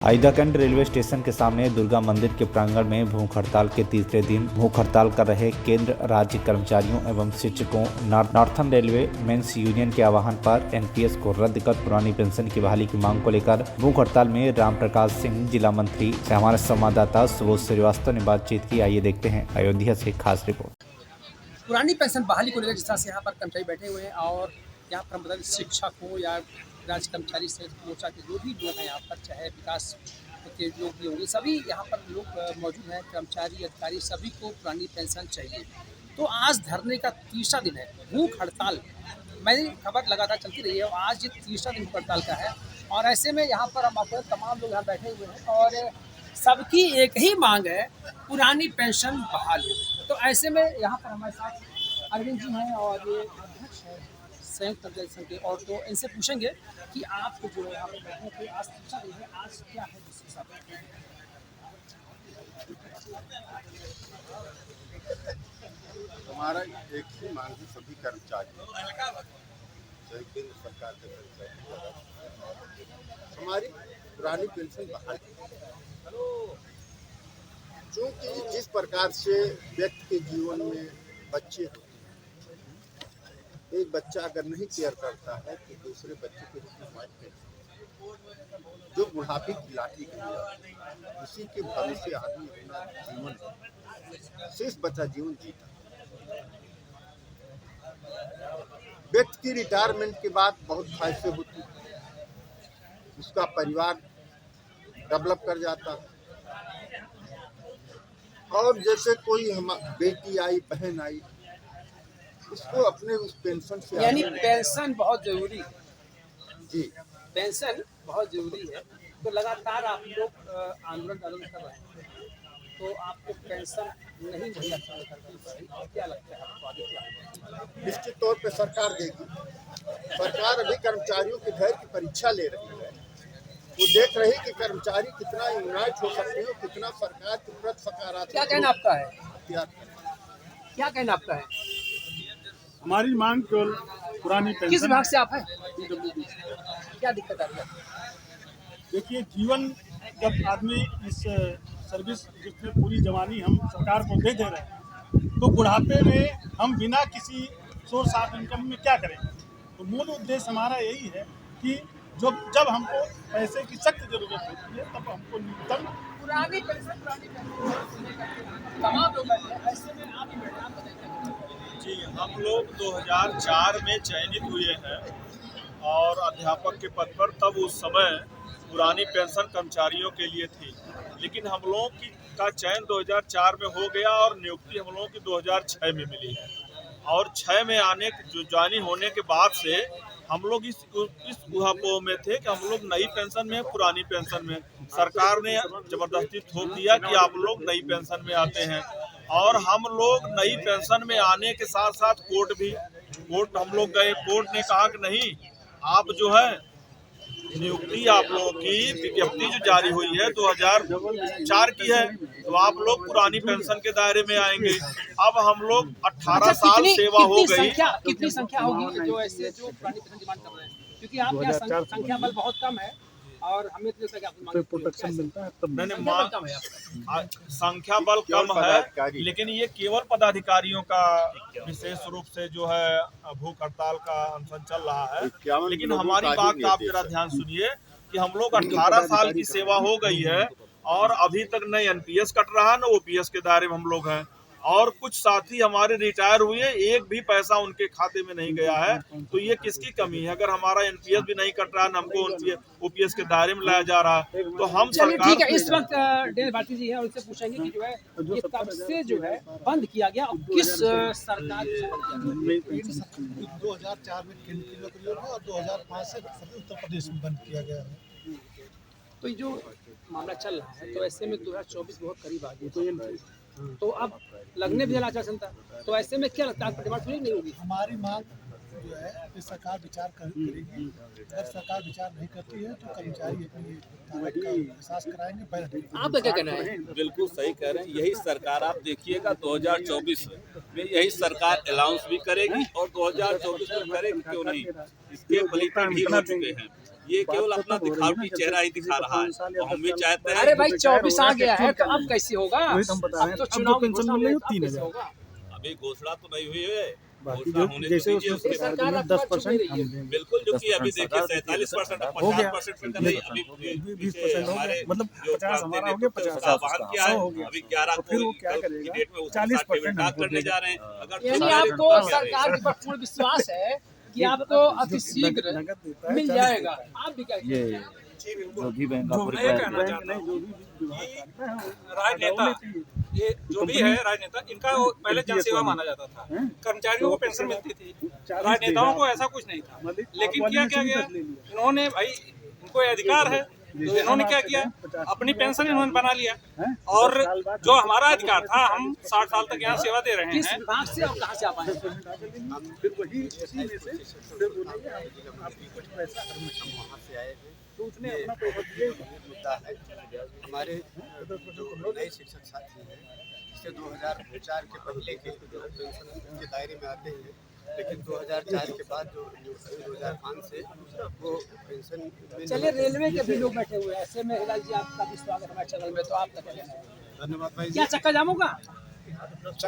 अयोध्याकंड railway station के सामने दुर्गा मंदिर के प्रांगण में भूख हड़ताल के तीसरे दिन भूख हड़ताल कर रहे केंद्र राज्य कर्मचारियों एवं शिक्षकों नॉर्थर्न रेलवे मेंस यूनियन के आह्वान पर एनपीएस को रद्द कर पुरानी पेंशन की बहाली की मांग को लेकर भूख हड़ताल में राम प्रकाश सिंह जिला मंत्री से हमारे संवाददाता सुबोध श्रीवास्तव ने बातचीत की। आइए देखते हैं अयोध्या से खास रिपोर्ट। पुरानी पेंशन बहाली को लेकर जिस तरह से यहाँ पर कर्मचारी बैठे हुए हैं और यहाँ पर मतलब शिक्षक हो या राज्य कर्मचारी से मोर्चा के जो भी लोग हैं यहाँ पर, चाहे विकास के लोग भी होंगे, सभी यहाँ पर लोग मौजूद हैं। कर्मचारी अधिकारी सभी को पुरानी पेंशन चाहिए। तो आज धरने का तीसरा दिन है, भूख हड़ताल। मैंने खबर लगातार चलती रही है और आज ये तीसरा दिन भूख हड़ताल का है। और ऐसे में यहाँ पर हम आपको तमाम लोग यहाँ बैठे हुए हैं और सबकी एक ही मांग है, पुरानी पेंशन बहाल हो। तो ऐसे में यहाँ पर हमारे साथ अरविंद जी हैं और ये अध्यक्ष है संयुक्त कर्मचारी संघ के, और तो इनसे पूछेंगे कि आप जो है यहाँ पर बैठे थे, आज तीसरा दिन है, आज क्या है जिसके साथ हमारा एक ही मांग है सभी कर्मचारी, चाहे केंद्र सरकार के कर्मचारी, हमारी पुरानी पेंशन बहाल। क्योंकि जिस प्रकार से व्यक्ति के जीवन में बच्चे होते हैं, एक बच्चा अगर नहीं केयर करता है तो दूसरे बच्चे के रूप में हमारी पेंशन, जो बुढ़ापे की लाठी गई, उसी के भरोसे आदमी अपना जीवन शेष बचा जीवन जीता। व्यक्ति की रिटायरमेंट के बाद बहुत ख्वाहिशें होती हैं, उसका परिवार डेवलप कर जाता है और जैसे कोई हम बेटी आई, बहन आई, उसको अपने उस पेंशन से, यानी पेंशन बहुत जरूरी है जी, पेंशन बहुत जरूरी है। तो लगातार आप लोग आंदोलन कर रहे हैं, तो आपको पेंशन नहीं मुहैया कर पाई, क्या लगता है आपको आगे क्या होगा? निश्चित तौर पे सरकार देगी। सरकार अभी कर्मचारियों के धैर्य की परीक्षा ले रही है। वो देख रही कि कर्मचारी कितना यूनाइट हो सकते हैं, कितना सरकार के प्रति सकारात्मक। क्या कहना आपका है? क्या कहना आपका है? हमारी मांग केवल पुरानी पेंशन। किस विभाग से आप हैं? क्या दिक्कत आती है? देखिए, जीवन जब आदमी इस सर्विस जिसमें पूरी जवानी हम सरकार को दे रहे हैं, तो बुढ़ापे में हम बिना किसी सोर्स ऑफ इनकम में क्या करें। तो मूल उद्देश्य हमारा यही है कि जब हमको पैसे की सख्त जरूरत होती है, तब हमको न्यूनतम पुरानी पेंशन तमाम लोग हैं, ऐसे में आप ही बैठे, आप बताइए। जी, हम लोग 2004 में चयनित हुए हैं और अध्यापक के पद पर। तब उस समय पुरानी पेंशन कर्मचारियों के लिए थी, लेकिन हम लोगों का चयन 2004 में हो गया और नियुक्ति हम लोगों की 2006 में मिली है। और 6 में आने जो ज्वाइनिंग होने के बाद से हम लोग इस ऊहापोह में थे कि हम लोग नई पेंशन में, पुरानी पेंशन में। सरकार ने जबरदस्ती थोप दिया कि आप लोग नई पेंशन में आते हैं, और हम लोग नई पेंशन में आने के साथ साथ कोर्ट हम लोग गए। कोर्ट ने कहा कि नहीं, आप जो है नियुक्ति आप लोगों की विज्ञप्ति जो जारी हुई है 2004 की है, तो आप लोग पुरानी पेंशन के दायरे में आएंगे। अब हम लोग 18 साल सेवा हो गई। कितनी संख्या होगी जो ऐसे जो पुरानी पेंशन डिमांड कर रहे हैं? क्योंकि आप यहाँ संख्या बल बहुत कम है और हमें तो प्रोटेक्शन मिलता है, तब संख्या बल कम है, लेकिन ये केवल पदाधिकारियों का विशेष रूप से जो है भूख हड़ताल का अनशन चल रहा है। लेकिन हमारी बात का आप जरा ध्यान सुनिए कि हम लोग 18 साल की सेवा हो गई है और अभी तक न एनपीएस कट रहा, न ओपीएस के दायरे में हम लोग हैं। और कुछ साथी हमारे रिटायर हुए, एक भी पैसा उनके खाते में नहीं गया है। तो ये किसकी कमी है? अगर हमारा एनपीएस भी नहीं कट रहा है, हमको ओपीएस के दायरे में लाया जा रहा है, तो हम सरकार। ठीक है, इस वक्त डेल भारती जी है, उनसे पूछेंगे कि जो है ये कब से जो है बंद किया गया और किस सरकार 2004 में केंद्रीय नौकरियों में और 2005 से उत्तर प्रदेश में बंद किया गया है। तो ये जो मामला चल रहा है, तो ऐसे में 2024 बहुत करीब आ गई, तो अब लगने भी आचार संहिता, तो ऐसे में क्या लगता है आपको डिमांड पूरी नहीं होगी? हमारी मांग जो है कि सरकार विचार करेगी। अगर सरकार विचार नहीं करती है तो कर्मचारी अपनी ताकत का एहसास कराएंगे। आपका क्या कहना है? बिल्कुल सही कह रहे हैं। यही सरकार आप देखिएगा 2024 में यही सरकार अनाउंस भी करेगी और 2024 में करेगी, क्यों नहीं, इसके फलित भी हो चुके हैं। ये केवल अपना दिखावटी चेहरा ही दिखा रहा है। और हम भी चाहते हैं अरे भाई 24 आ गया है तो अब कैसे होगा? अब तो चुनाव पेंशन मिल रही है 3,000। अभी घोषणा तो नहीं हुई है, बाकी घोषणा जो होने जैसे तो दीजिए उसमें उसके सरकार ने 10% हम देंगे। बिल्कुल, जो कि अभी देखिए 47% और हो गया। 50% का नहीं, अभी 20% हो गया, मतलब 50 हमारा हो गया, 50 आह्वान किया है। 100 हो गया। अभी 11 तो फिर वो को क्या की करेगा? डेट में 40% डाक करने जा रहे हैं। अगर यानी चुनाव आपको में सरकार के ऊपर पूर्ण विश्वास है कि आपको अति शीघ्र नगद देता है, मिल 40 जाएगा। देता है। आप भी क्या ये जो भी बैंक जो आपको भी रिक्वायर कहना करेगा। चाहता हूँ कि राजनेता ये जो भी है राजनेता, इनका वो पहले जनसेवा माना जाता था, कर्मचारियों को पेंशन मिलती थी, राजनेताओं को ऐसा कुछ नहीं था। लेकिन क्या क्या गया, इन्होंने भाई इनको ये अधिकार है, तो इन्होंने क्या किया, अपनी पेंशन इन्होंने बना लिया। और जो हमारा अधिकार था, हम 60 साल तक यहाँ सेवा दे रहे किस हैं। विभाग से और कहाँ से आप आए? फिर वही इसी में से फिर बोलेंगे आपकी कुछ पैसा हम वहाँ से आए हैं, तो उसने अपना पैसा दिए। मुद्दा है हमारे जो नए शिक्षक साथी हैं, जिससे 2004 के पहले के जो पेंशन के दायरे में आते हैं, लेकिन 2004 के बाद जो 2005 से वो पेंशन। चलिए, रेलवे के भी लोग बैठे हुए हैं, ऐसे में हिलाल जी आपका भी स्वागत हमारे चैनल में। तो आप क्या कहना है? धन्यवाद भाई। क्या चक्का जाम होगा?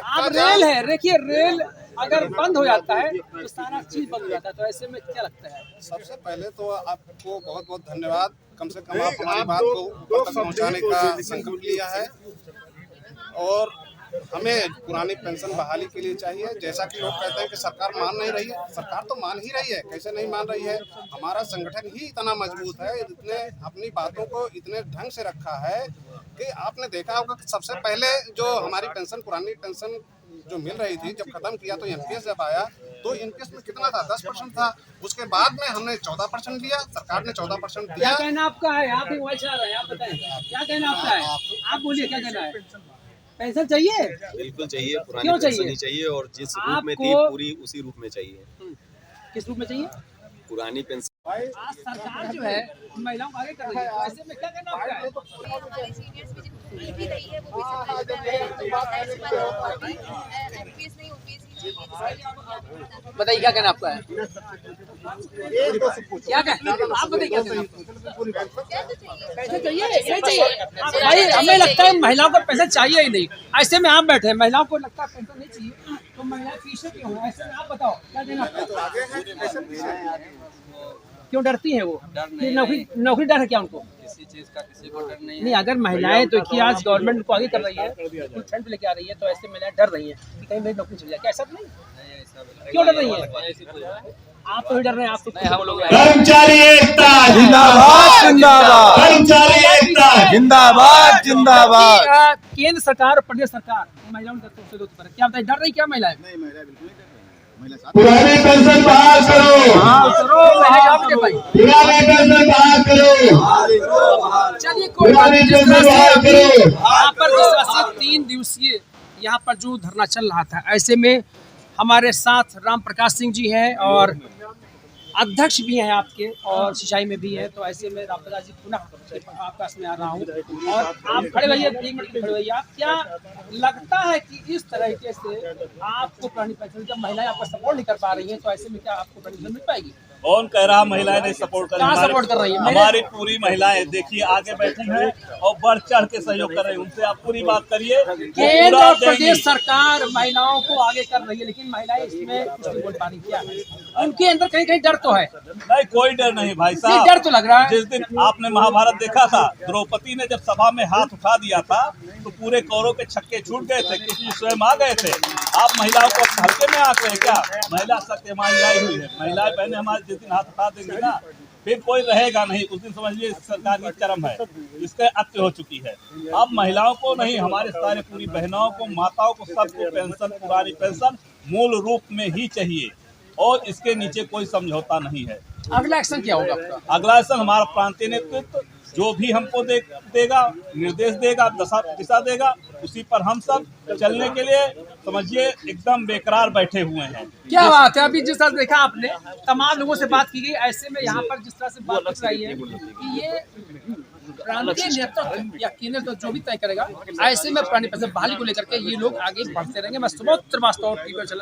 आप रेल है, देखिए रेल अगर बंद हो जाता है तो सारा चीज बंद हो जाता है, तो ऐसे में क्या लगता है? सबसे पहले तो आपको बहुत बहुत धन्यवाद, कम से कम आप हमारी बात को ऊपर तक पहुंचाने का संकल्प लिया है। और हमें पुरानी पेंशन बहाली के लिए चाहिए। जैसा कि लोग कहते हैं कि सरकार मान नहीं रही है, सरकार तो मान ही रही है, कैसे नहीं मान रही है। हमारा संगठन ही इतना मजबूत है, इतने अपनी बातों को इतने ढंग से रखा है कि आपने देखा होगा कि सबसे पहले जो हमारी पेंशन, पुरानी पेंशन जो मिल रही थी, जब खत्म किया तो एनपीएस जब आया तो एनपीएस में कितना था? 10% था। उसके बाद में हमने 14% दिया, सरकार ने 14% क्या दिया। कहना आपका है? आप भी मोबाइल चला रहे हैं, आप बताएं क्या कहना आपका है? आप बोलिए, क्या कहना है? पेंशन चाहिए? बिल्कुल चाहिए, पुरानी क्यों पेंशन चाहिए? ही चाहिए और जिस रूप में थी आपको- पूरी उसी रूप में चाहिए। किस रूप में चाहिए? पुरानी पेंशन आज सरकार जो है महिलाओं को आगे कर रही है, तो ऐसे में क्या कहना आपका है? हमारे सीनियर्स में जिनको मिल भी रही है वो भी सरकारी कर रहे हैं, तो एमपीएस नहीं ओपीएस ही चाहिए, जिसके लिए हमको आगे बढ़ना है। बताइए क्या कहना आपका है? क्या कहना आप बताइए, क्या कहना आपका? पैसे चाहिए? नहीं चाहिए भाई, हमें लगता है महिलाओं को पैसा चाहिए ही नहीं। ऐसे में आप बैठे हैं, महिलाओं को लगता है पैसा नहीं चाहिए, तो महिलाएं पीछे क्यों हैं? ऐसे में आप बताओ क्या कहना आपका? क्यों डरती हैं वो? कि नौकरी डर है क्या उनको? किसी चीज का किसी को डर नहीं, अगर महिलाएं तो कि आज गवर्नमेंट को आगे कर रही है, कुछ ठंड लेके आ रही है, तो ऐसे महिलाएं डर रही हैं कि कहीं मेरी नौकरी चली जाए। क्या ऐसा तो नहीं? क्यों डर रही है? आप तो ही डर रहे हैं, आप तो हम लोग कर्मचारी एकता जिंदाबाद जिंदाबाद कर्मचारी एकता जिंदाबाद जिंदाबाद। केंद्र सरकार और प्रदेश सरकार महिलाओं के क्या बताइए, डर रही क्या महिलाएं? नहीं, महिला बिल्कुल नहीं कर रही है। पुरानी पेंशन बहाल करो, पुरानी पेंशन बहाल करो, चलिए कोई बात नहीं। जिस तरह से अभी यहाँ पर जिस तरह से 3 दिवसीय यहाँ पर जो धरना चल रहा था, ऐसे में हमारे साथ राम प्रकाश सिंह जी हैं और अध्यक्ष भी हैं आपके, और सिंचाई में भी हैं। तो ऐसे में राम प्रकाश जी पुनः आपके पास में आ रहा हूँ, और आप खड़े रहिए, 1 मिनट खड़े रहिए। आप क्या लगता है कि इस तरीके से आपको पुरानी पेंशन, जब महिलाएं आपका सपोर्ट नहीं कर पा रही हैं, तो ऐसे में क्या आपको पेंशन मिल पाएगी? कौन कह रहा महिलाएं नहीं सपोर्ट कर रही? कहाँ सपोर्ट कर रही है? हमारी पूरी महिलाएं देखिए आगे बैठी हैं और बढ़ चढ़ के सहयोग कर रही है। उनसे आप पूरी बात करिए। केंद्र और प्रदेश सरकार महिलाओं को आगे कर रही है, लेकिन महिलाएं इसमें कुछ नहीं बोल पा रही। क्या उनके अंदर कहीं कहीं डर तो है? नहीं, कोई डर नहीं भाई नहीं, साहब। डर तो लग रहा है। जिस दिन आपने महाभारत देखा था, द्रौपदी ने जब सभा में हाथ उठा दिया था तो पूरे कौरव के छक्के छूट गए थे, किसी स्वयं आ गए थे। आप महिलाओं को हल्के में आते हैं क्या? महिला शक्ति हमारी आई हुई है, महिलाएं बहनें हमारे जिस दिन हाथ उठा देंगी ना, फिर कोई रहेगा नहीं। उस दिन समझिए सरकार की चरम है, इसके अंत हो चुकी है। अब महिलाओं को नहीं, हमारे सारे पूरी बहनों को, माताओं को, सबको पेंशन, पुरानी पेंशन मूल रूप में ही चाहिए, और इसके नीचे कोई समझौता नहीं है। अगला एक्शन क्या होगा आपका? अगला एक्शन हमारा प्रांतीय नेतृत्व जो भी हमको देगा, निर्देश देगा, दिशा देगा, उसी पर हम सब चलने के लिए समझिए एकदम बेकरार बैठे हुए हैं। क्या बात है? अभी जिस तरह देखा आपने, तमाम लोगों से बात की गई, ऐसे में यहाँ पर जिस तरह से बात की रही है कि ये प्रांतीय नेतृत्व या केंद्र तो जो भी तय करेगा, ऐसे में पुरानी पेंशन बहाली को लेकर के ये लोग आगे बढ़ते रहेंगे। मैं सुबोध श्रीवास्तव, टीवी चैनल